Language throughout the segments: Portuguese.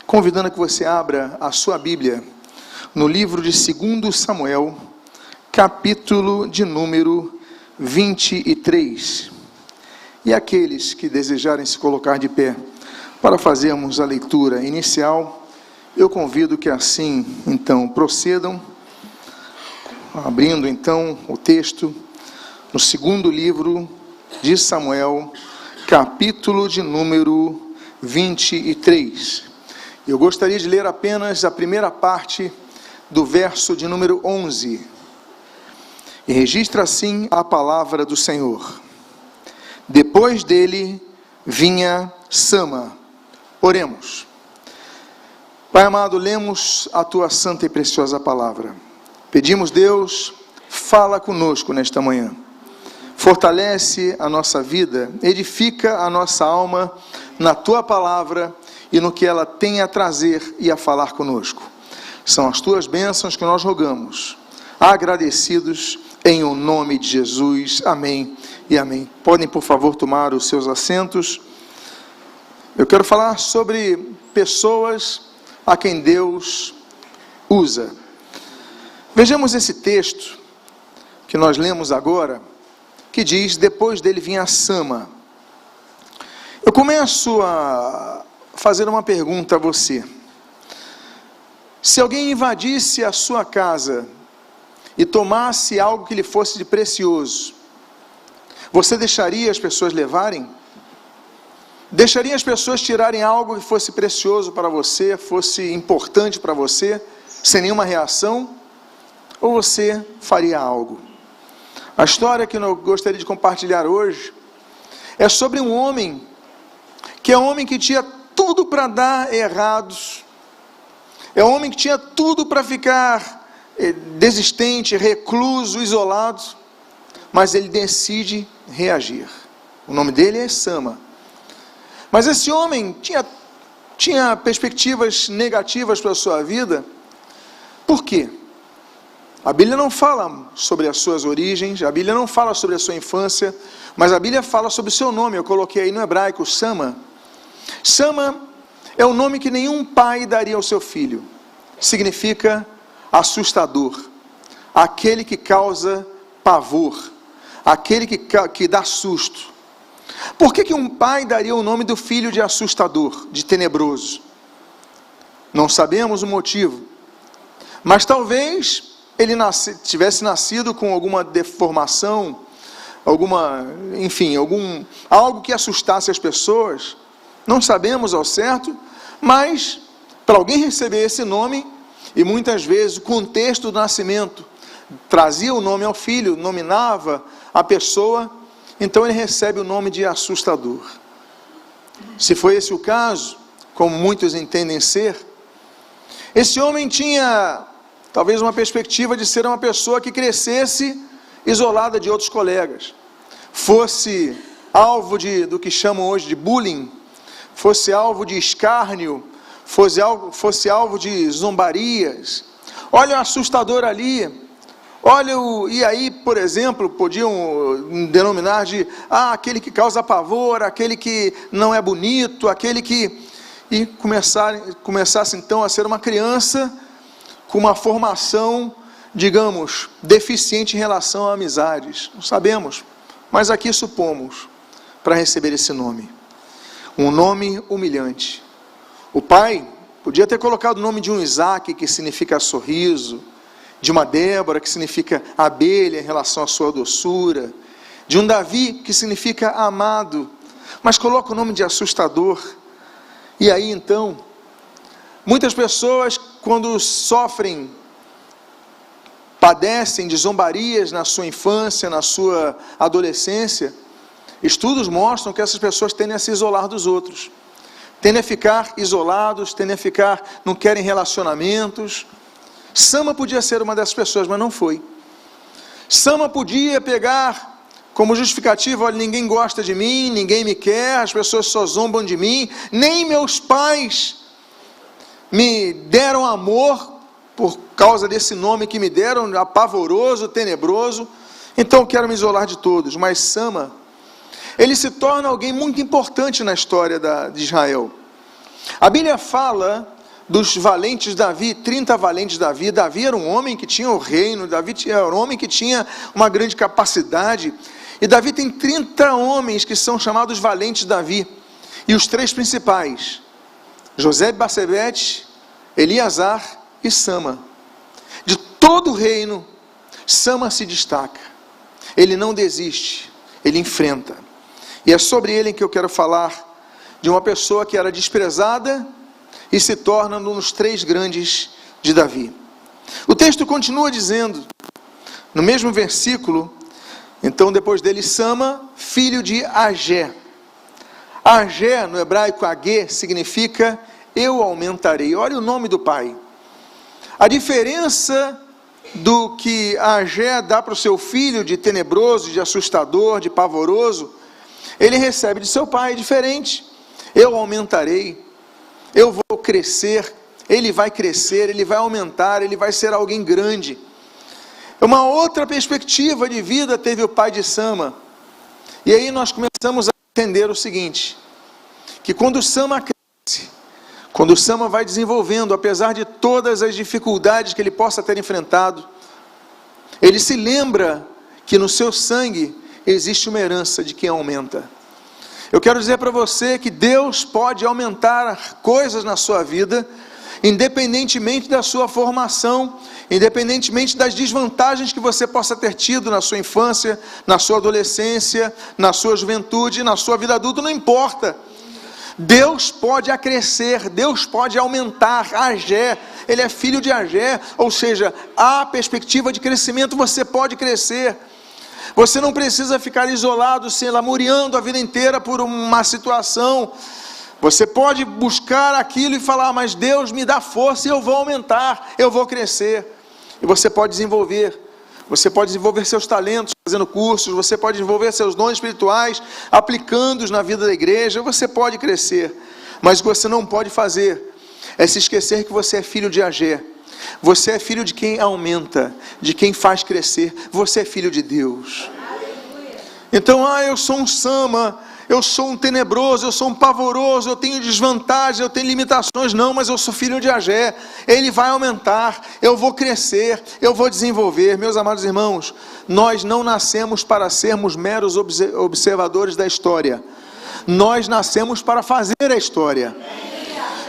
convidando que você abra a sua Bíblia no livro de 2 Samuel, capítulo de número 23. E aqueles que desejarem se colocar de pé para fazermos a leitura inicial, eu convido que assim, então, procedam, abrindo, então, o texto no segundo livro de Samuel, capítulo de número 23. Eu gostaria de ler apenas a primeira parte do verso de número 11. E registra assim a palavra do Senhor. Depois dele vinha Sama. Oremos. Pai amado, lemos a tua santa e preciosa palavra. Pedimos, Deus, fala conosco nesta manhã. Fortalece a nossa vida, edifica a nossa alma na tua palavra e no que ela tem a trazer e a falar conosco. São as tuas bênçãos que nós rogamos, agradecidos em o nome de Jesus. Amém e amém. Podem, por favor, tomar os seus assentos. Eu quero falar sobre pessoas a quem Deus usa. Vejamos esse texto que nós lemos agora, que diz: depois dele vinha Sama. Eu começo a fazer uma pergunta a você. Se alguém invadisse a sua casa e tomasse algo que lhe fosse de precioso, você deixaria as pessoas levarem? Deixaria as pessoas tirarem algo que fosse precioso para você, fosse importante para você, sem nenhuma reação? Ou você faria algo? A história que eu gostaria de compartilhar hoje é sobre um homem, que é um homem que tinha tudo para dar errados, é um homem que tinha tudo para ficar desistente, recluso, isolado, mas ele decide reagir. O nome dele é Sama. Mas esse homem tinha perspectivas negativas para a sua vida. Por quê? A Bíblia não fala sobre as suas origens, a Bíblia não fala sobre a sua infância, mas a Bíblia fala sobre o seu nome. Eu coloquei aí no hebraico, Sama. Sama é o nome que nenhum pai daria ao seu filho. Significa assustador, aquele que causa pavor, aquele que dá susto. Por que um pai daria o nome do filho de assustador, de tenebroso? Não sabemos o motivo, mas talvez ele tivesse nascido com alguma deformação, algo que assustasse as pessoas. Não sabemos ao certo, mas para alguém receber esse nome, e muitas vezes o contexto do nascimento trazia o nome ao filho, nominava a pessoa, então ele recebe o nome de assustador. Se foi esse o caso, como muitos entendem ser, esse homem tinha talvez uma perspectiva de ser uma pessoa que crescesse isolada de outros colegas, fosse alvo do que chamam hoje de bullying, fosse alvo de escárnio, fosse alvo de zombarias. Olha o assustador ali, e aí, por exemplo, podiam denominar de aquele que causa pavor, aquele que não é bonito, aquele que... E começasse então a ser uma criança com uma formação, digamos, deficiente em relação a amizades. Não sabemos, mas aqui supomos, para receber esse nome. Um nome humilhante. O pai podia ter colocado o nome de um Isaac, que significa sorriso, de uma Débora, que significa abelha em relação à sua doçura, de um Davi, que significa amado, mas coloca o nome de assustador. E aí então, muitas pessoas, quando padecem de zombarias na sua infância, na sua adolescência, estudos mostram que essas pessoas tendem a se isolar dos outros, tendem a ficar isolados, não querem relacionamentos. Sama podia ser uma dessas pessoas, mas não foi. Sama podia pegar como justificativa: olha, ninguém gosta de mim, ninguém me quer, as pessoas só zombam de mim, nem meus pais me deram amor por causa desse nome que me deram, apavoroso, tenebroso, então quero me isolar de todos. Mas Sama, ele se torna alguém muito importante na história de Israel. A Bíblia fala dos valentes Davi, 30 valentes Davi. Davi era um homem que tinha o reino, Davi era um homem que tinha uma grande capacidade. E Davi tem 30 homens que são chamados valentes Davi. E os 3 principais, José-Basebete, Eleazar e Sama. De todo o reino, Sama se destaca. Ele não desiste, ele enfrenta. E é sobre ele que eu quero falar, de uma pessoa que era desprezada e se torna um dos 3 grandes de Davi. O texto continua dizendo, no mesmo versículo, então depois dele Sama, filho de Agé. Agé, no hebraico Agé, significa eu aumentarei. Olha o nome do pai. A diferença do que Agé dá para o seu filho de tenebroso, de assustador, de pavoroso, ele recebe de seu pai diferente. Eu aumentarei, eu vou crescer, ele vai crescer, ele vai aumentar, ele vai ser alguém grande. Uma outra perspectiva de vida teve o pai de Sama. E aí nós começamos a entender o seguinte, que quando Sama cresce, quando Sama vai desenvolvendo, apesar de todas as dificuldades que ele possa ter enfrentado, ele se lembra que no seu sangue existe uma herança de quem aumenta. Eu quero dizer para você que Deus pode aumentar coisas na sua vida, independentemente da sua formação, independentemente das desvantagens que você possa ter tido na sua infância, na sua adolescência, na sua juventude, na sua vida adulta, não importa. Deus pode acrescer, Deus pode aumentar. Agé, ele é filho de Agé, ou seja, há perspectiva de crescimento, você pode crescer. Você não precisa ficar isolado, se lamuriando a vida inteira por uma situação. Você pode buscar aquilo e falar, mas Deus me dá força e eu vou aumentar, eu vou crescer. E você pode desenvolver seus talentos fazendo cursos, você pode desenvolver seus dons espirituais, aplicando-os na vida da igreja, você pode crescer. Mas o que você não pode fazer é se esquecer que você é filho de Agé. Você é filho de quem aumenta, de quem faz crescer. Você é filho de Deus. Então, eu sou um Sama, eu sou um tenebroso, eu sou um pavoroso, eu tenho desvantagens, eu tenho limitações. Não, mas eu sou filho de Agé. Ele vai aumentar, eu vou crescer, eu vou desenvolver. Meus amados irmãos, nós não nascemos para sermos meros observadores da história. Nós nascemos para fazer a história.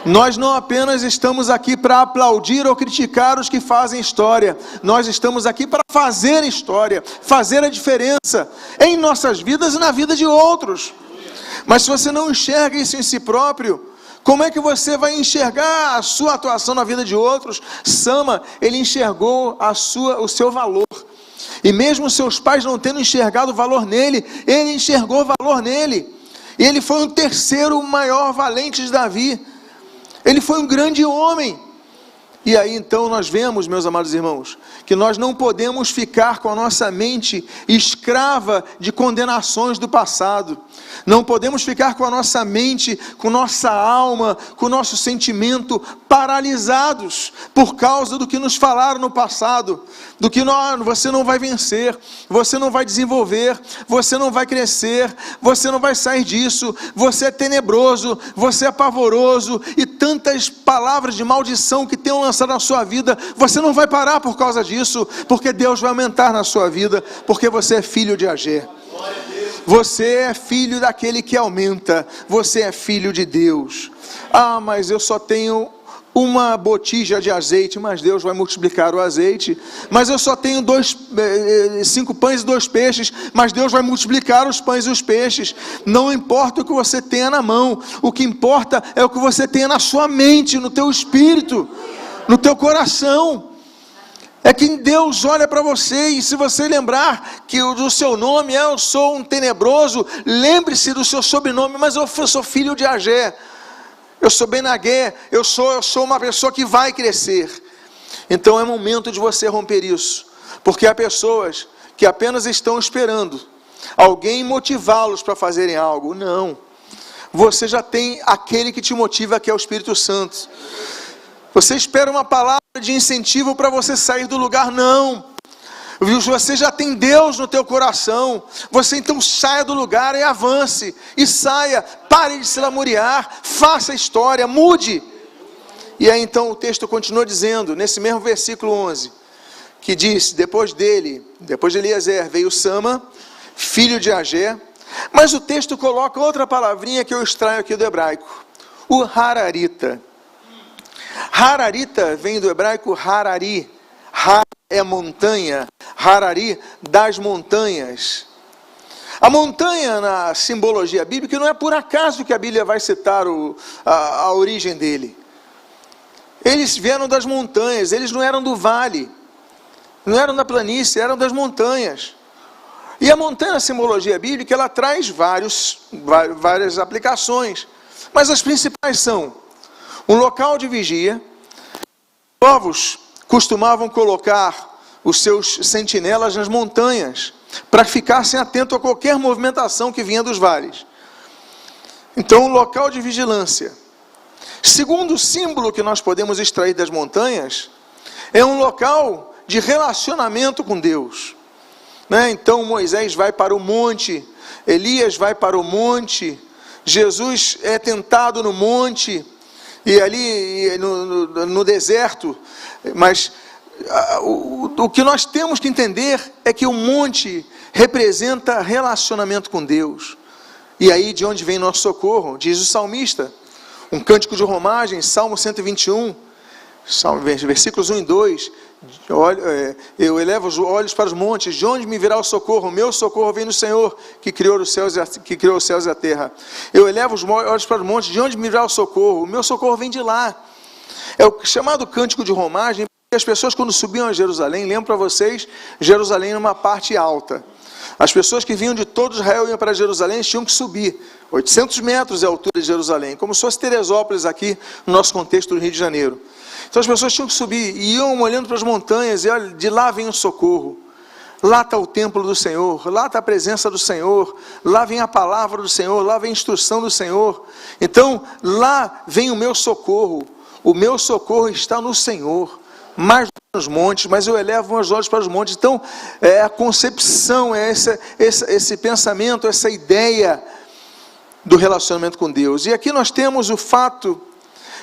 Nós não apenas estamos aqui para aplaudir ou criticar os que fazem história. Nós estamos aqui para fazer história, fazer a diferença em nossas vidas e na vida de outros. Mas se você não enxerga isso em si próprio, como é que você vai enxergar a sua atuação na vida de outros? Sama, ele enxergou o seu valor. E mesmo seus pais não tendo enxergado o valor nele, ele enxergou o valor nele. E ele foi o 3º maior valente de Davi. Ele foi um grande homem. E aí então nós vemos, meus amados irmãos, que nós não podemos ficar com a nossa mente escrava de condenações do passado. Não podemos ficar com a nossa mente, com nossa alma, com o nosso sentimento paralisados por causa do que nos falaram no passado, do que você não vai vencer, você não vai desenvolver, você não vai crescer, você não vai sair disso, você é tenebroso, você é pavoroso, e tantas palavras de maldição que tenham lançado na sua vida. Você não vai parar por causa disso, porque Deus vai aumentar na sua vida, porque você é filho de Agé. Você é filho daquele que aumenta. Você é filho de Deus. Mas eu só tenho uma botija de azeite, mas Deus vai multiplicar o azeite. Mas eu só tenho 5 pães e 2 peixes, mas Deus vai multiplicar os pães e os peixes. Não importa o que você tenha na mão, o que importa é o que você tenha na sua mente, no teu espírito, no teu coração. É que Deus olha para você, e se você lembrar que o seu nome é eu sou um tenebroso, lembre-se do seu sobrenome, mas eu sou filho de Agé, eu sou Benagué, eu sou uma pessoa que vai crescer. Então é momento de você romper isso, porque há pessoas que apenas estão esperando alguém motivá-los para fazerem algo. Não, você já tem aquele que te motiva, que é o Espírito Santo. Você espera uma palavra de incentivo para você sair do lugar? Não. Você já tem Deus no teu coração. Você então saia do lugar e avance. E saia, pare de se lamuriar, faça a história, mude. E aí então o texto continua dizendo, nesse mesmo versículo 11, que diz, depois de Eliezer, veio Sama, filho de Agé, mas o texto coloca outra palavrinha que eu extraio aqui do hebraico, o Hararita. Hararita vem do hebraico Harari, Har é montanha, Harari das montanhas. A montanha na simbologia bíblica não é por acaso que a Bíblia vai citar a origem dele. Eles vieram das montanhas, eles não eram do vale, não eram da planície, eram das montanhas. E a montanha na simbologia bíblica, ela traz várias aplicações, mas as principais são um local de vigia. Os povos costumavam colocar os seus sentinelas nas montanhas, para ficassem atentos a qualquer movimentação que vinha dos vales. Então, um local de vigilância. Segundo símbolo que nós podemos extrair das montanhas, é um local de relacionamento com Deus. Então, Moisés vai para o monte, Elias vai para o monte, Jesus é tentado no monte, e ali no deserto, mas o que nós temos que entender é que o monte representa relacionamento com Deus. E aí de onde vem nosso socorro? Diz o salmista, um cântico de romagem, Salmo 121, versículos 1 e 2, eu elevo os olhos para os montes, de onde me virá o socorro? O meu socorro vem do Senhor, que criou os céus e a terra. Eu elevo os olhos para os montes, de onde me virá o socorro? O meu socorro vem de lá. É o chamado cântico de romagem, porque as pessoas quando subiam a Jerusalém, lembro para vocês, Jerusalém era uma parte alta. As pessoas que vinham de todo Israel iam para Jerusalém, tinham que subir, 800 metros é a altura de Jerusalém, como se fosse Teresópolis aqui, no nosso contexto do Rio de Janeiro. Então as pessoas tinham que subir, e iam olhando para as montanhas, e olha, de lá vem o socorro. Lá está o templo do Senhor, lá está a presença do Senhor, lá vem a palavra do Senhor, lá vem a instrução do Senhor. Então, lá vem o meu socorro está no Senhor, mais nos montes, mas eu elevo meus olhos para os montes. Então, é a concepção, é esse pensamento, essa ideia do relacionamento com Deus. E aqui nós temos o fato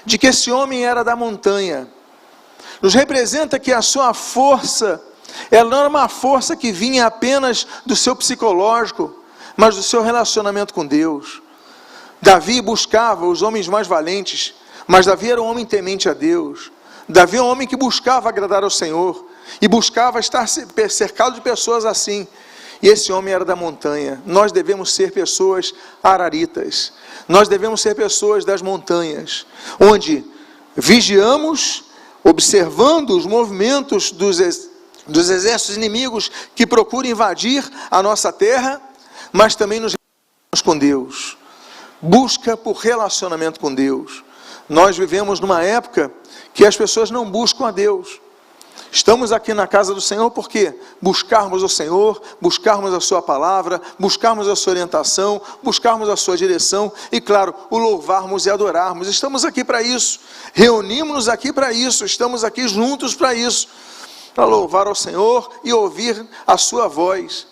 de que esse homem era da montanha. Nos representa que a sua força, ela não era uma força que vinha apenas do seu psicológico, mas do seu relacionamento com Deus. Davi buscava os homens mais valentes, mas Davi era um homem temente a Deus. Davi é um homem que buscava agradar ao Senhor, e buscava estar cercado de pessoas assim. E esse homem era da montanha. Nós devemos ser pessoas araritas. Nós devemos ser pessoas das montanhas, onde vigiamos, observando os movimentos dos exércitos inimigos que procuram invadir a nossa terra, mas também nos relacionamos com Deus. Busca por relacionamento com Deus. Nós vivemos numa época que as pessoas não buscam a Deus. Estamos aqui na casa do Senhor porque buscarmos o Senhor, buscarmos a sua palavra, buscarmos a sua orientação, buscarmos a sua direção e, claro, o louvarmos e adorarmos. Estamos aqui para isso, reunimos-nos aqui para isso, estamos aqui juntos para isso, para louvar ao Senhor e ouvir a sua voz.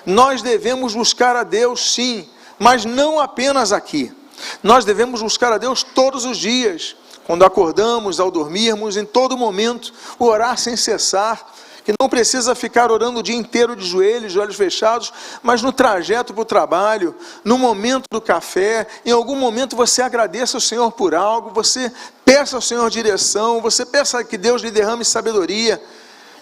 Nós devemos buscar a Deus, sim, mas não apenas aqui. Nós devemos buscar a Deus todos os dias. Quando acordamos, ao dormirmos, em todo momento, orar sem cessar, que não precisa ficar orando o dia inteiro de joelhos, de olhos fechados, mas no trajeto para o trabalho, no momento do café, em algum momento você agradeça ao Senhor por algo, você peça ao Senhor direção, você peça que Deus lhe derrame sabedoria,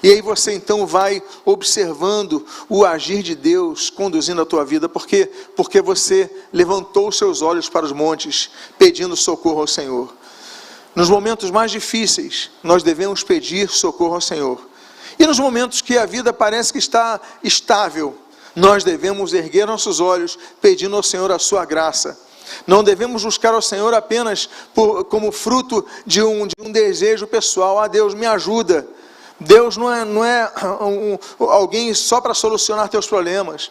e aí você então vai observando o agir de Deus, conduzindo a tua vida, porque você levantou os seus olhos para os montes, pedindo socorro ao Senhor. Nos momentos mais difíceis, nós devemos pedir socorro ao Senhor. E nos momentos que a vida parece que está estável, nós devemos erguer nossos olhos, pedindo ao Senhor a sua graça. Não devemos buscar ao Senhor apenas como fruto de um desejo pessoal. Ah, Deus, me ajuda. Deus não é alguém só para solucionar teus problemas.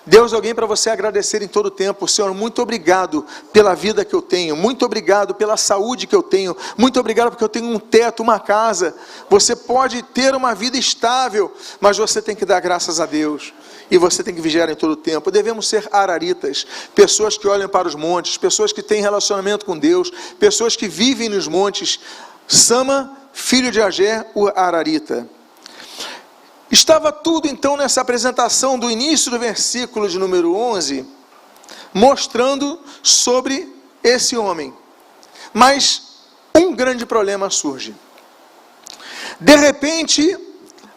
Deus é alguém para você agradecer em todo o tempo. Senhor, muito obrigado pela vida que eu tenho, muito obrigado pela saúde que eu tenho, muito obrigado porque eu tenho um teto, uma casa. Você pode ter uma vida estável, mas você tem que dar graças a Deus, e você tem que vigiar em todo o tempo. Devemos ser araritas, pessoas que olham para os montes, pessoas que têm relacionamento com Deus, pessoas que vivem nos montes, Sama, filho de Agé, o Ararita. Estava tudo então nessa apresentação do início do versículo de número 11, mostrando sobre esse homem. Mas um grande problema surge. De repente,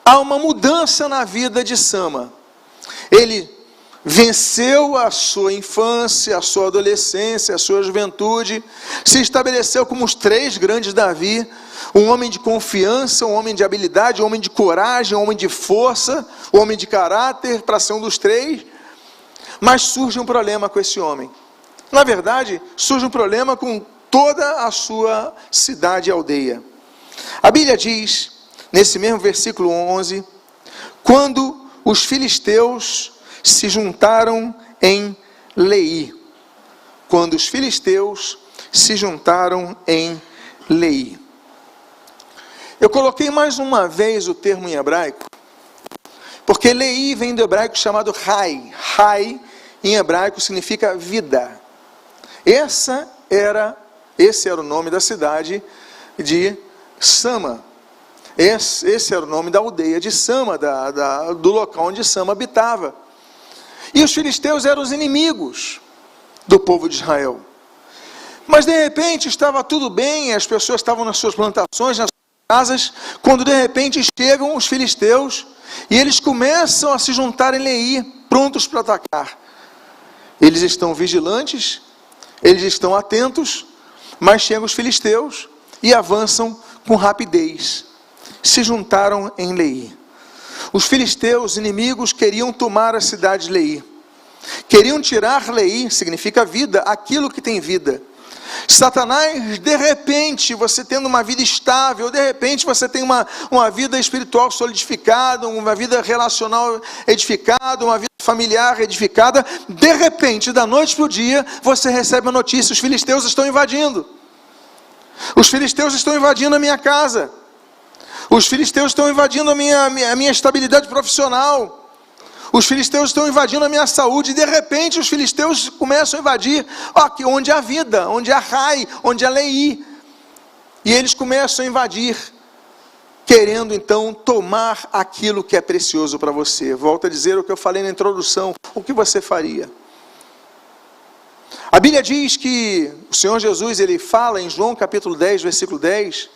há uma mudança na vida de Sama. Ele venceu a sua infância, a sua adolescência, a sua juventude, se estabeleceu como os 3 grandes Davi, um homem de confiança, um homem de habilidade, um homem de coragem, um homem de força, um homem de caráter, para ser um dos 3, mas surge um problema com esse homem. Na verdade, surge um problema com toda a sua cidade e aldeia. A Bíblia diz, nesse mesmo versículo 11, quando os filisteus se juntaram em Leí. Quando os filisteus se juntaram em Leí. Eu coloquei mais uma vez o termo em hebraico, porque Leí vem do hebraico chamado Rai. Rai, em hebraico, significa vida. Esse era o nome da cidade de Sama. Esse era o nome da aldeia de Sama, do local onde Sama habitava. E os filisteus eram os inimigos do povo de Israel. Mas de repente estava tudo bem, as pessoas estavam nas suas plantações, nas suas casas, quando de repente chegam os filisteus e eles começam a se juntar em Leí, prontos para atacar. Eles estão vigilantes, eles estão atentos, mas chegam os filisteus e avançam com rapidez. Se juntaram em Leí. Os filisteus, inimigos, queriam tomar a cidade de Leí. Queriam tirar Leí, significa vida, aquilo que tem vida. Satanás, de repente, você tendo uma vida estável, de repente você tem uma vida espiritual solidificada, uma vida relacional edificada, uma vida familiar edificada, de repente, da noite para o dia, você recebe a notícia, os filisteus estão invadindo. Os filisteus estão invadindo a minha casa. Os filisteus estão invadindo a minha estabilidade profissional. Os filisteus estão invadindo a minha saúde. E de repente os filisteus começam a invadir aqui onde há vida, onde há Rai, onde há Leí. E eles começam a invadir, querendo então tomar aquilo que é precioso para você. Volto a dizer o que eu falei na introdução. O que você faria? A Bíblia diz que o Senhor Jesus, ele fala em João capítulo 10, versículo 10,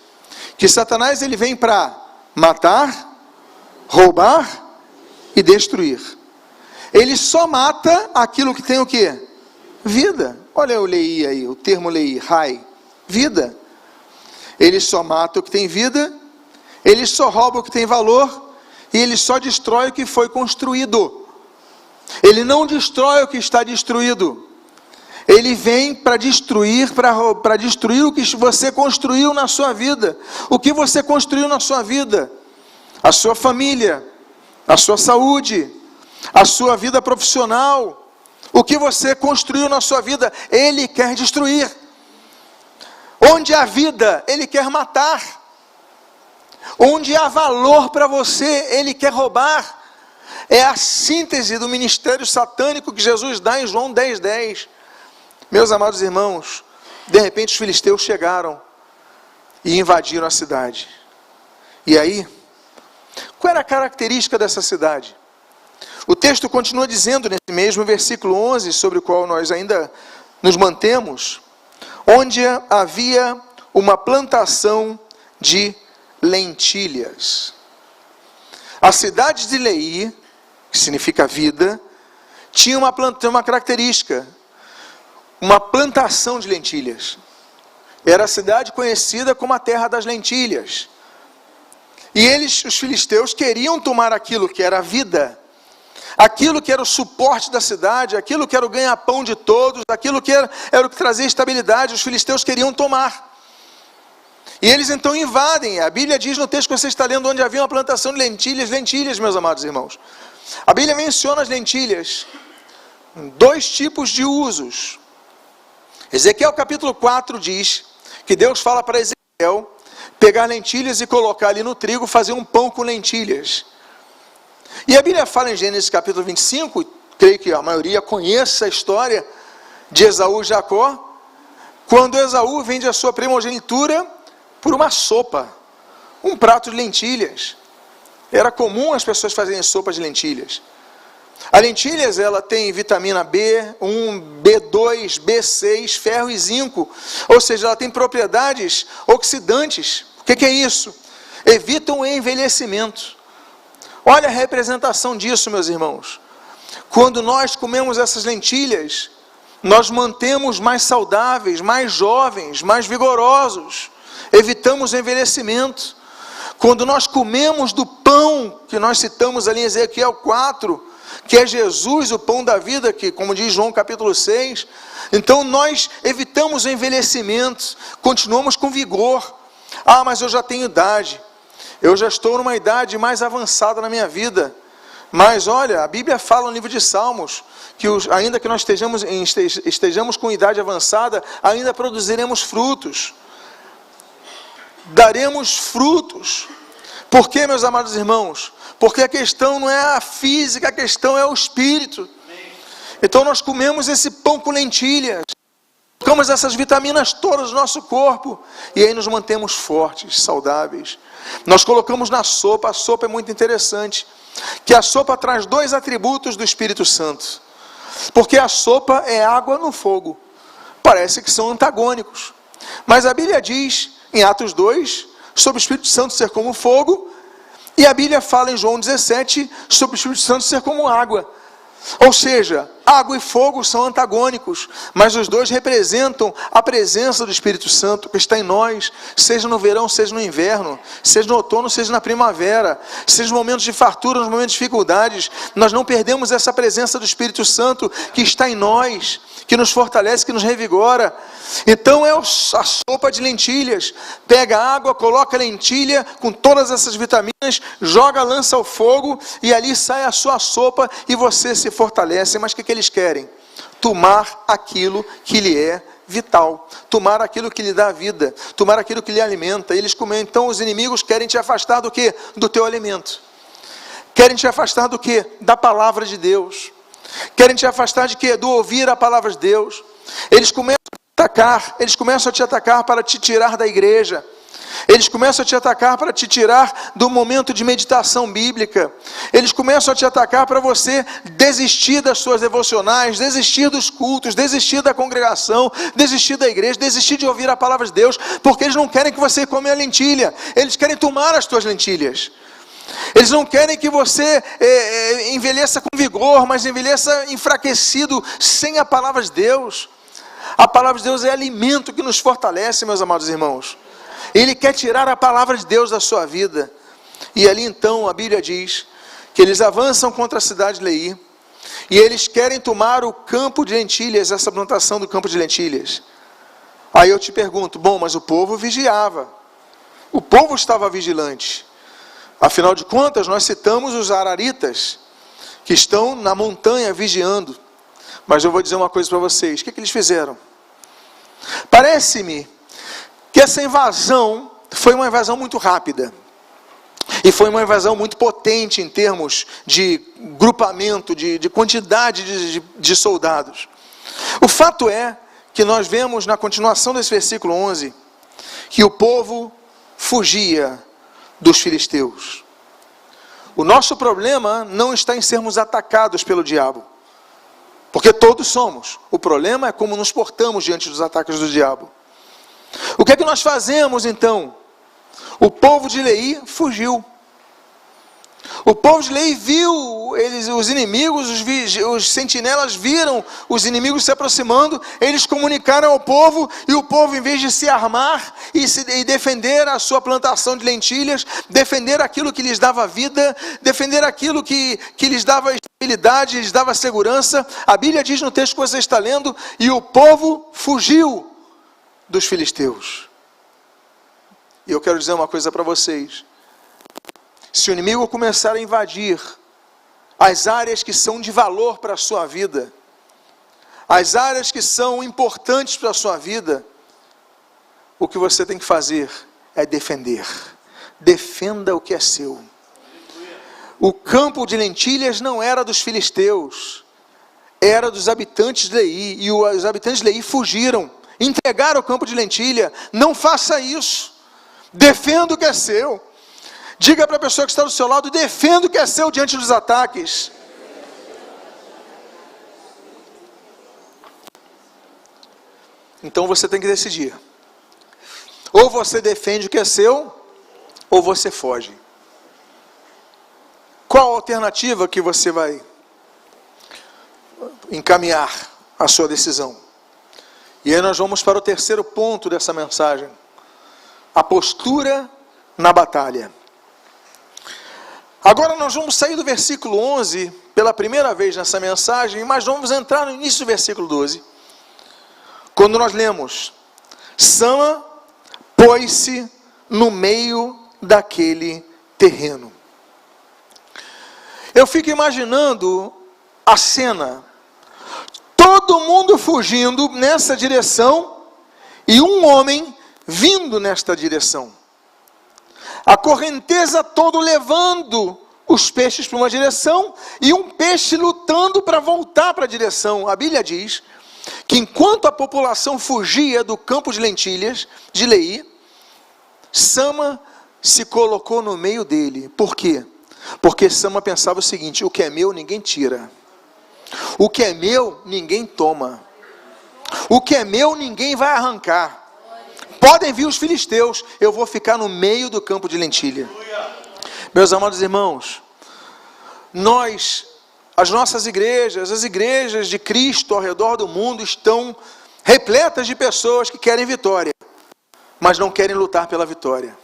que Satanás ele vem para matar, roubar e destruir. Ele só mata aquilo que tem o quê? Vida. Olha eu Leí aí, o termo Leí, Rai, vida. Ele só mata o que tem vida, ele só rouba o que tem valor, e ele só destrói o que foi construído. Ele não destrói o que está destruído. Ele vem para destruir, para destruir o que você construiu na sua vida. O que você construiu na sua vida? A sua família, a sua saúde, a sua vida profissional. O que você construiu na sua vida, ele quer destruir. Onde há vida, ele quer matar. Onde há valor para você, ele quer roubar. É a síntese do ministério satânico que Jesus dá em João 10:10. Meus amados irmãos, de repente os filisteus chegaram e invadiram a cidade. E aí, qual era a característica dessa cidade? O texto continua dizendo nesse mesmo versículo 11, sobre o qual nós ainda nos mantemos, onde havia uma plantação de lentilhas. A cidade de Leí, que significa vida, tinha uma característica, uma plantação de lentilhas. Era a cidade conhecida como a terra das lentilhas. E eles, os filisteus, queriam tomar aquilo que era a vida, aquilo que era o suporte da cidade, aquilo que era o ganha-pão de todos, aquilo que era o que trazia estabilidade. Os filisteus queriam tomar. E eles então invadem. A Bíblia diz no texto que você está lendo, onde havia uma plantação de lentilhas, meus amados irmãos. A Bíblia menciona as lentilhas, 2 tipos de usos. Ezequiel capítulo 4 diz que Deus fala para Ezequiel pegar lentilhas e colocar ali no trigo, fazer um pão com lentilhas. E a Bíblia fala em Gênesis capítulo 25, creio que a maioria conheça a história de Esaú e Jacó, quando Esaú vende a sua primogenitura por uma sopa, um prato de lentilhas. Era comum as pessoas fazerem sopa de lentilhas. A lentilhas, ela tem vitamina B1, B2, B6, ferro e zinco. Ou seja, ela tem propriedades oxidantes. O que é isso? Evitam o envelhecimento. Olha a representação disso, meus irmãos. Quando nós comemos essas lentilhas, nós mantemos mais saudáveis, mais jovens, mais vigorosos. Evitamos o envelhecimento. Quando nós comemos do pão, que nós citamos ali em Ezequiel 4, que é Jesus, o pão da vida, que, como diz João capítulo 6, então nós evitamos o envelhecimento, continuamos com vigor. Ah, mas eu já tenho idade, eu já estou numa idade mais avançada na minha vida. Mas olha, a Bíblia fala no livro de Salmos, que ainda que nós estejamos com idade avançada, ainda produziremos frutos. Daremos frutos. Por quê, meus amados irmãos? Porque a questão não é a física, a questão é o espírito. Então nós comemos esse pão com lentilhas, colocamos essas vitaminas todas no nosso corpo, e aí nos mantemos fortes, saudáveis. Nós colocamos na sopa, a sopa é muito interessante, que a sopa traz dois atributos do Espírito Santo. Porque a sopa é água no fogo. Parece que são antagônicos. Mas a Bíblia diz, em Atos 2, sobre o Espírito Santo ser como fogo, e a Bíblia fala em João 17, sobre o Espírito Santo ser como água. Ou seja, água e fogo são antagônicos, mas os dois representam a presença do Espírito Santo que está em nós, seja no verão, seja no inverno, seja no outono, seja na primavera, seja nos momentos de fartura, nos momentos de dificuldades. Nós não perdemos essa presença do Espírito Santo que está em nós, que nos fortalece, que nos revigora. Então é a sopa de lentilhas. Pega a água, coloca a lentilha com todas essas vitaminas, joga, lança ao fogo, e ali sai a sua sopa e você se fortalece. Mas o que eles querem? Tomar aquilo que lhe é vital, tomar aquilo que lhe dá vida, tomar aquilo que lhe alimenta. Eles comem. Então os inimigos querem te afastar do quê? Do teu alimento. Querem te afastar do quê? Da palavra de Deus. Querem te afastar de quê? Do ouvir a palavra de Deus. Eles começam a te atacar para te tirar da igreja. Eles começam a te atacar para te tirar do momento de meditação bíblica. Eles começam a te atacar para você desistir das suas devocionais, desistir dos cultos, desistir da congregação, desistir da igreja, desistir de ouvir a palavra de Deus, porque eles não querem que você come a lentilha, eles querem tomar as tuas lentilhas. Eles não querem que você envelheça com vigor, mas envelheça enfraquecido, sem a palavra de Deus. A palavra de Deus é alimento que nos fortalece, meus amados irmãos. Ele quer tirar a palavra de Deus da sua vida. E ali então a Bíblia diz que eles avançam contra a cidade de Leí, e eles querem tomar o campo de lentilhas, essa plantação do campo de lentilhas. Aí eu te pergunto, bom, mas o povo vigiava. O povo estava vigilante. Afinal de contas, nós citamos os araritas, que estão na montanha vigiando. Mas eu vou dizer uma coisa para vocês. O que eles fizeram? Parece-me que essa invasão foi uma invasão muito rápida. E foi uma invasão muito potente em termos de grupamento, de quantidade de soldados. O fato é que nós vemos na continuação desse versículo 11, que o povo fugia dos filisteus. O nosso problema não está em sermos atacados pelo diabo, porque todos somos. O problema é como nos portamos diante dos ataques do diabo. O que é que nós fazemos então? O povo de Leí fugiu. O povo de Leí viu os inimigos, os sentinelas viram os inimigos se aproximando, eles comunicaram ao povo, e o povo, em vez de se armar e defender a sua plantação de lentilhas, defender aquilo que lhes dava vida, defender aquilo que lhes dava estabilidade, lhes dava segurança, a Bíblia diz no texto que você está lendo, e o povo fugiu dos filisteus. E eu quero dizer uma coisa para vocês. Se o inimigo começar a invadir as áreas que são de valor para a sua vida, as áreas que são importantes para a sua vida, o que você tem que fazer é defender. Defenda o que é seu. O campo de lentilhas não era dos filisteus, era dos habitantes de Leí, e os habitantes de Leí fugiram, entregaram o campo de lentilha. Não faça isso. Defenda o que é seu. Diga para a pessoa que está do seu lado: defenda o que é seu diante dos ataques. Então você tem que decidir. Ou você defende o que é seu, ou você foge. Qual a alternativa que você vai encaminhar a sua decisão? E aí nós vamos para o terceiro ponto dessa mensagem: a postura na batalha. Agora nós vamos sair do versículo 11 pela primeira vez nessa mensagem, mas vamos entrar no início do versículo 12. Quando nós lemos: Sama pôs-se no meio daquele terreno. Eu fico imaginando a cena. Todo mundo fugindo nessa direção e um homem vindo nesta direção. A correnteza toda levando os peixes para uma direção e um peixe lutando para voltar para a direção. A Bíblia diz que enquanto a população fugia do campo de lentilhas de Leí, Sama se colocou no meio dele. Por quê? Porque Sama pensava o seguinte: o que é meu ninguém tira. O que é meu ninguém toma. O que é meu ninguém vai arrancar. Podem vir os filisteus, eu vou ficar no meio do campo de lentilha. Meus amados irmãos, as nossas igrejas, as igrejas de Cristo ao redor do mundo estão repletas de pessoas que querem vitória, mas não querem lutar pela vitória.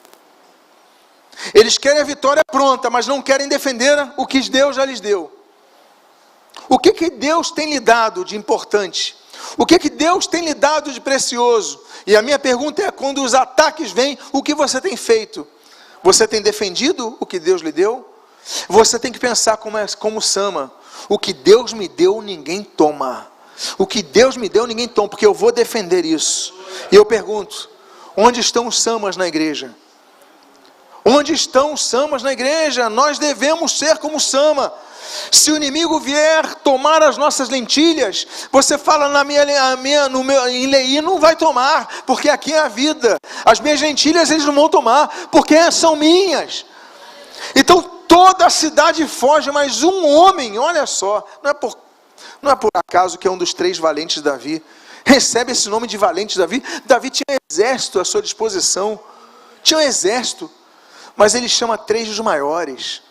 Eles querem a vitória pronta, mas não querem defender o que Deus já lhes deu. O que Deus tem lhe dado de importante? O que Deus tem lhe dado de precioso? E a minha pergunta é: quando os ataques vêm, o que você tem feito? Você tem defendido o que Deus lhe deu? Você tem que pensar como Sama: o que Deus me deu, ninguém toma. O que Deus me deu, ninguém toma, porque eu vou defender isso. E eu pergunto: onde estão os Samas na igreja? Onde estão os Samas na igreja? Nós devemos ser como Sama. Se o inimigo vier tomar as nossas lentilhas, você fala: em Leí não vai tomar, porque aqui é a vida. As minhas lentilhas eles não vão tomar, porque são minhas. Então toda a cidade foge, mas um homem, olha só, não é por acaso que é um dos 3 valentes de Davi, recebe esse nome de valente Davi. Davi tinha um exército à sua disposição, tinha um exército, mas ele chama 3 dos maiores.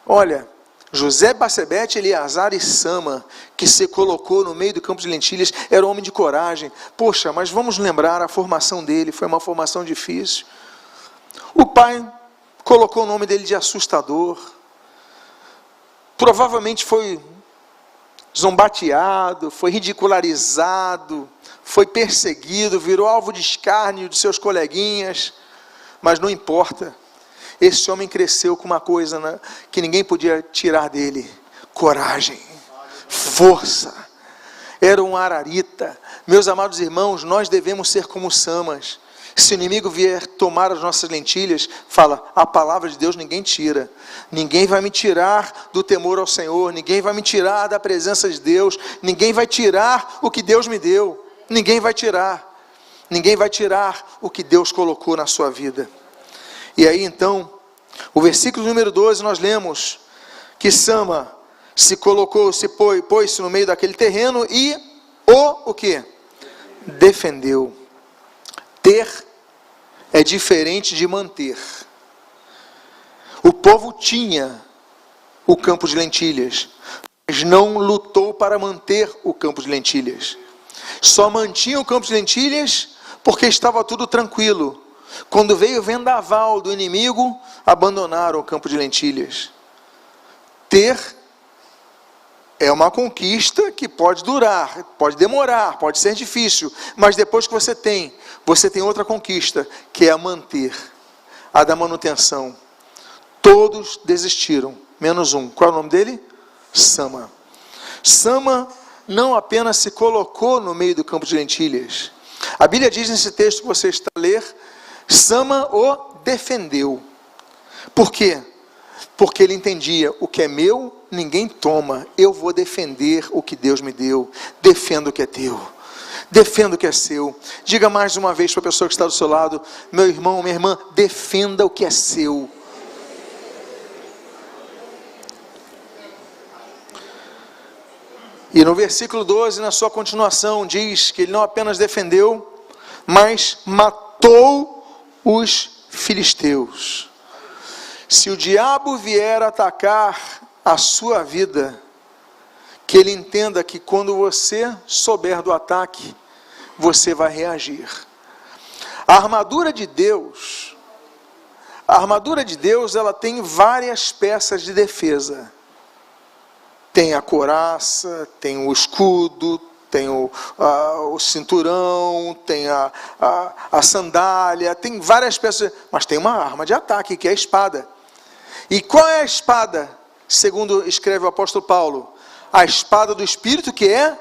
Olha, José, Bassebete, Eleazar e Sama, que se colocou no meio do campo de lentilhas, era um homem de coragem. Poxa, mas vamos lembrar a formação dele, foi uma formação difícil. O pai colocou o nome dele de assustador. Provavelmente foi zombateado, foi ridicularizado, foi perseguido, virou alvo de escárnio de seus coleguinhas, mas não importa. Esse homem cresceu com uma coisa que ninguém podia tirar dele: coragem, força. Era um ararita. Meus amados irmãos, nós devemos ser como Samas. Se o inimigo vier tomar as nossas lentilhas, fala: a palavra de Deus ninguém tira. Ninguém vai me tirar do temor ao Senhor, ninguém vai me tirar da presença de Deus, ninguém vai tirar o que Deus me deu. Ninguém vai tirar. Ninguém vai tirar o que Deus colocou na sua vida. E aí então, o versículo número 12, nós lemos que Sama pôs-se no meio daquele terreno e o quê? Defendeu. Ter é diferente de manter. O povo tinha o campo de lentilhas, mas não lutou para manter o campo de lentilhas. Só mantinha o campo de lentilhas porque estava tudo tranquilo. Quando veio o vendaval do inimigo, abandonaram o campo de lentilhas. Ter é uma conquista que pode durar, pode demorar, pode ser difícil, mas depois que você tem outra conquista, que é a manter, a da manutenção. Todos desistiram, menos um. Qual é o nome dele? Sama. Sama não apenas se colocou no meio do campo de lentilhas. A Bíblia diz nesse texto que você está a ler: Sama o defendeu. Por quê? Porque ele entendia: o que é meu, ninguém toma. Eu vou defender o que Deus me deu. Defenda o que é teu. Defenda o que é seu. Diga mais uma vez para a pessoa que está do seu lado: meu irmão, minha irmã, defenda o que é seu. E no versículo 12, na sua continuação, diz que ele não apenas defendeu, mas matou os filisteus. Se o diabo vier atacar a sua vida, que ele entenda que quando você souber do ataque, você vai reagir. A armadura de Deus, ela tem várias peças de defesa. Tem a couraça, tem o escudo, tem o cinturão, tem a sandália, tem várias peças, mas tem uma arma de ataque, que é a espada. E qual é a espada? Segundo escreve o apóstolo Paulo, a espada do Espírito, que é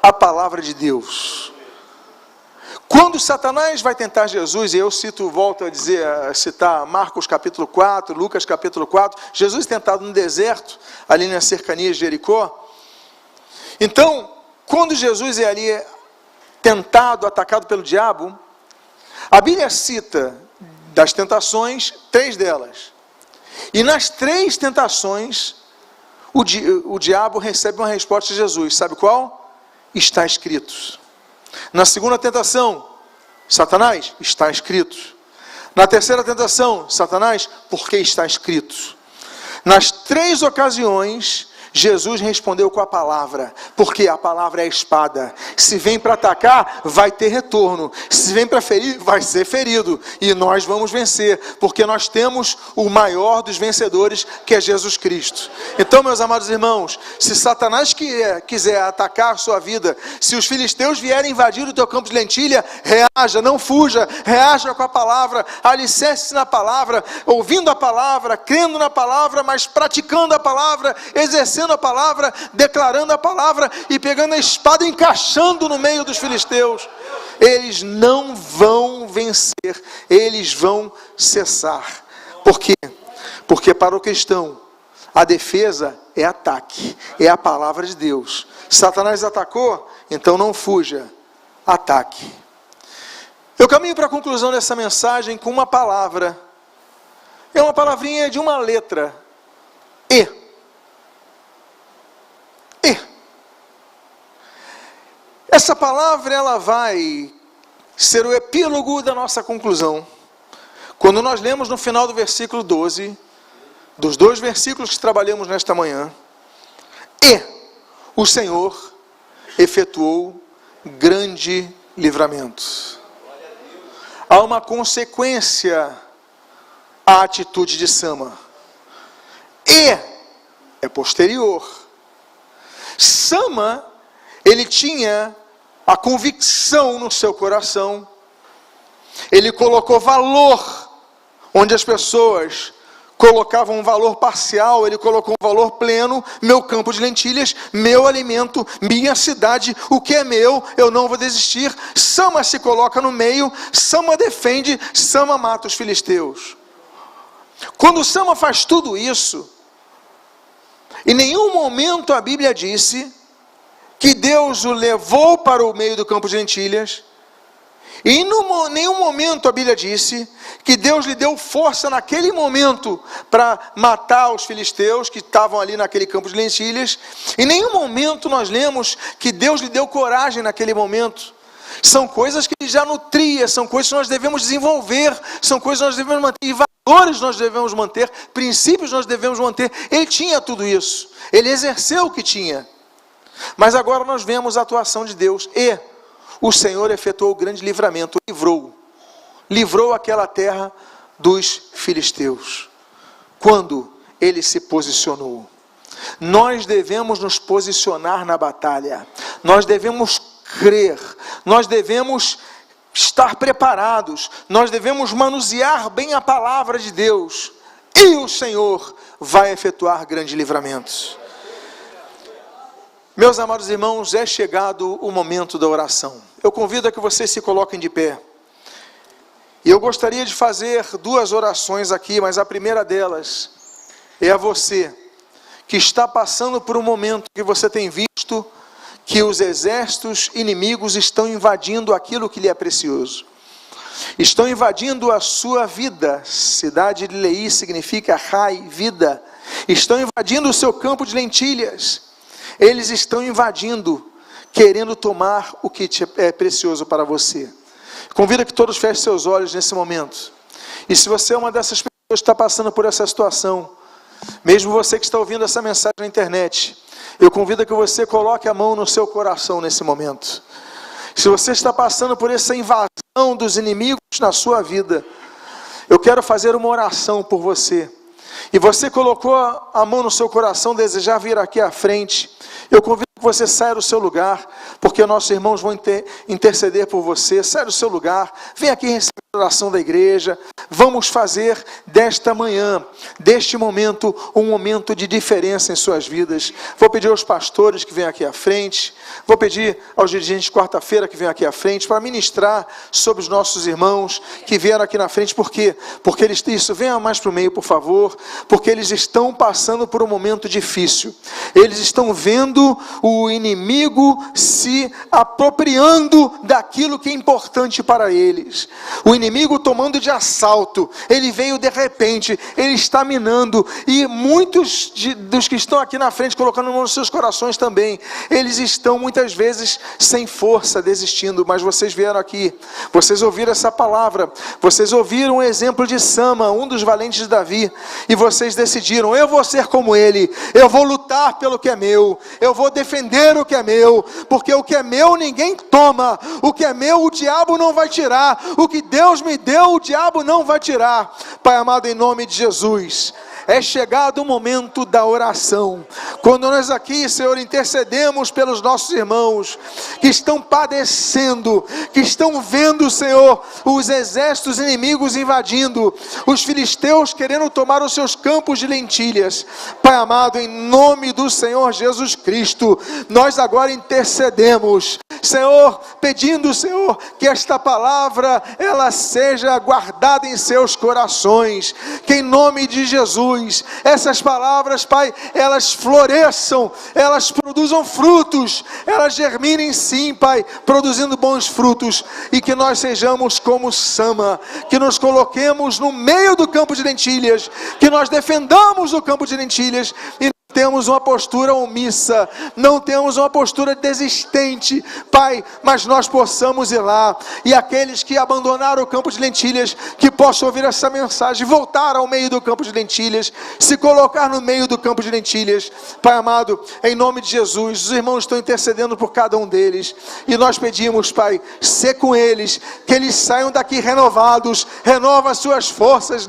a palavra de Deus. Quando Satanás vai tentar Jesus, e eu volto a citar Marcos capítulo 4, Lucas capítulo 4, Jesus tentado no deserto, ali nas cercanias de Jericó. Então, quando Jesus é ali tentado, atacado pelo diabo, a Bíblia cita das tentações, 3 delas. E nas 3 tentações, o diabo recebe uma resposta de Jesus. Sabe qual? Está escrito. Na segunda tentação, Satanás, está escrito. Na terceira tentação, Satanás, porque está escrito. Nas 3 ocasiões, Jesus respondeu com a palavra, porque a palavra é a espada. Se vem para atacar, vai ter retorno. Se vem para ferir, vai ser ferido. E nós vamos vencer, porque nós temos o maior dos vencedores, que é Jesus Cristo. Então, meus amados irmãos, se Satanás quiser atacar a sua vida, se os filisteus vierem invadir o teu campo de lentilha, reaja, não fuja, reaja com a palavra, alicerce-se na palavra, ouvindo a palavra, crendo na palavra, mas praticando a palavra, exercendo a palavra, declarando a palavra e pegando a espada e encaixando no meio dos filisteus. Eles não vão vencer, eles vão cessar. Por quê? Porque para o cristão, a defesa é ataque, é a palavra de Deus. Satanás atacou, então não fuja, ataque. Eu caminho para a conclusão dessa mensagem com uma palavra. É uma palavrinha de uma letra, E. Essa palavra, ela vai ser o epílogo da nossa conclusão. Quando nós lemos no final do versículo 12, dos 2 versículos que trabalhamos nesta manhã, e o Senhor efetuou grande livramento. Há uma consequência à atitude de Sama. E é posterior. Sama, ele tinha a convicção no seu coração, ele colocou valor, onde as pessoas colocavam um valor parcial, ele colocou um valor pleno: meu campo de lentilhas, meu alimento, minha cidade, o que é meu, eu não vou desistir. Sama se coloca no meio, Sama defende, Sama mata os filisteus. Quando Sama faz tudo isso, em nenhum momento a Bíblia disse que Deus o levou para o meio do campo de lentilhas, e em nenhum momento a Bíblia disse que Deus lhe deu força naquele momento para matar os filisteus que estavam ali naquele campo de lentilhas. Em nenhum momento nós lemos que Deus lhe deu coragem naquele momento. São coisas que ele já nutria, são coisas que nós devemos desenvolver, são coisas que nós devemos manter, e valores nós devemos manter, princípios nós devemos manter. Ele tinha tudo isso, ele exerceu o que tinha. Mas agora nós vemos a atuação de Deus, e o Senhor efetuou o grande livramento, livrou aquela terra dos filisteus. Quando ele se posicionou. Nós devemos nos posicionar na batalha, nós devemos crer, nós devemos estar preparados, nós devemos manusear bem a palavra de Deus, e o Senhor vai efetuar grande livramento. Meus amados irmãos, é chegado o momento da oração. Eu convido a que vocês se coloquem de pé. E eu gostaria de fazer 2 orações aqui, mas a primeira delas é a você que está passando por um momento que você tem visto que os exércitos inimigos estão invadindo aquilo que lhe é precioso. Estão invadindo a sua vida. Cidade de Lei significa Rai, vida. Estão invadindo o seu campo de lentilhas. Eles estão invadindo, querendo tomar o que é precioso para você. Convido que todos fechem seus olhos nesse momento. E se você é uma dessas pessoas que está passando por essa situação, mesmo você que está ouvindo essa mensagem na internet, eu convido que você coloque a mão no seu coração nesse momento. Se você está passando por essa invasão dos inimigos na sua vida, eu quero fazer uma oração por você. E você colocou a mão no seu coração, desejar vir aqui à frente, eu convido que você saia do seu lugar, porque nossos irmãos vão interceder por você. Saia do seu lugar, vem aqui receber a oração da igreja. Vamos fazer desta manhã, deste momento, um momento de diferença em suas vidas. Vou pedir aos pastores que venham aqui à frente, vou pedir aos dirigentes de quarta-feira que venham aqui à frente, para ministrar sobre os nossos irmãos que vieram aqui na frente. Por quê? Porque eles, isso, venha mais para o meio, por favor, porque eles estão passando por um momento difícil. Eles estão vendo o inimigo se apropriando daquilo que é importante para eles. O inimigo tomando de assalto. Ele veio de repente, ele está minando. E muitos dos que estão aqui na frente, colocando a mão nos seus corações também, eles estão muitas vezes sem força, desistindo. Mas vocês vieram aqui, vocês ouviram essa palavra, vocês ouviram o exemplo de Sama, um dos valentes de Davi, e vocês decidiram: eu vou ser como ele, eu vou lutar pelo que é meu, eu vou defender o que é meu, porque o que é meu ninguém toma, o que é meu o diabo não vai tirar, o que Deus me deu o diabo não vai tirar. Pai amado, em nome de Jesus, é chegado o momento da oração, quando nós aqui, Senhor, intercedemos pelos nossos irmãos, que estão padecendo, que estão vendo, Senhor, os exércitos inimigos invadindo, os filisteus querendo tomar os seus campos de lentilhas. Pai amado, em nome do Senhor Jesus Cristo, nós agora intercedemos, Senhor, pedindo, Senhor, que esta palavra, ela seja guardada em seus corações, que em nome de Jesus, essas palavras, Pai, elas floresçam, elas produzam frutos, elas germinem sim, Pai, produzindo bons frutos, e que nós sejamos como Sama, que nos coloquemos no meio do campo de lentilhas, que nós defendamos o campo de lentilhas, e temos uma postura omissa, não temos uma postura desistente, Pai, mas nós possamos ir lá, e aqueles que abandonaram o campo de lentilhas, que possam ouvir essa mensagem, voltar ao meio do campo de lentilhas, se colocar no meio do campo de lentilhas. Pai amado, em nome de Jesus, os irmãos estão intercedendo por cada um deles, e nós pedimos, Pai, sê com eles, que eles saiam daqui renovados, renova as suas forças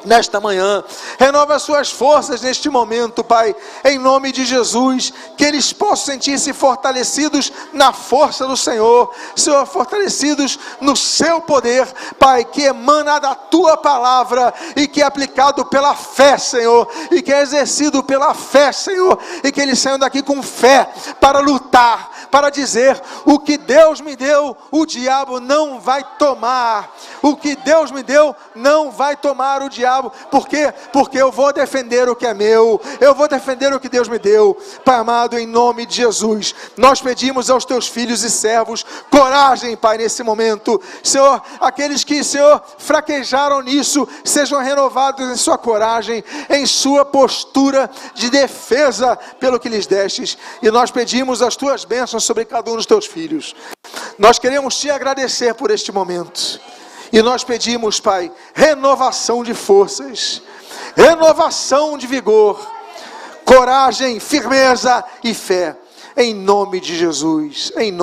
nesta manhã, renova as suas forças neste momento, Pai, em nome de Jesus, que eles possam sentir-se fortalecidos na força do Senhor, Senhor, fortalecidos no seu poder, Pai, que emana da tua palavra, e que é aplicado pela fé, Senhor, e que é exercido pela fé, Senhor, e que eles saiam daqui com fé, para lutar, para dizer: o que Deus me deu, o diabo não vai tomar, o que Deus me deu, não vai tomar o diabo. Por quê? Porque eu vou defender o que é meu, eu vou defender o que Deus me deu. Pai amado, em nome de Jesus, nós pedimos aos teus filhos e servos coragem, Pai, nesse momento. Senhor, aqueles que, Senhor, fraquejaram nisso, sejam renovados em sua coragem, em sua postura de defesa pelo que lhes destes. E nós pedimos as tuas bênçãos sobre cada um dos teus filhos. Nós queremos te agradecer por este momento. E nós pedimos, Pai, renovação de forças, renovação de vigor, coragem, firmeza e fé, em nome de Jesus, em nome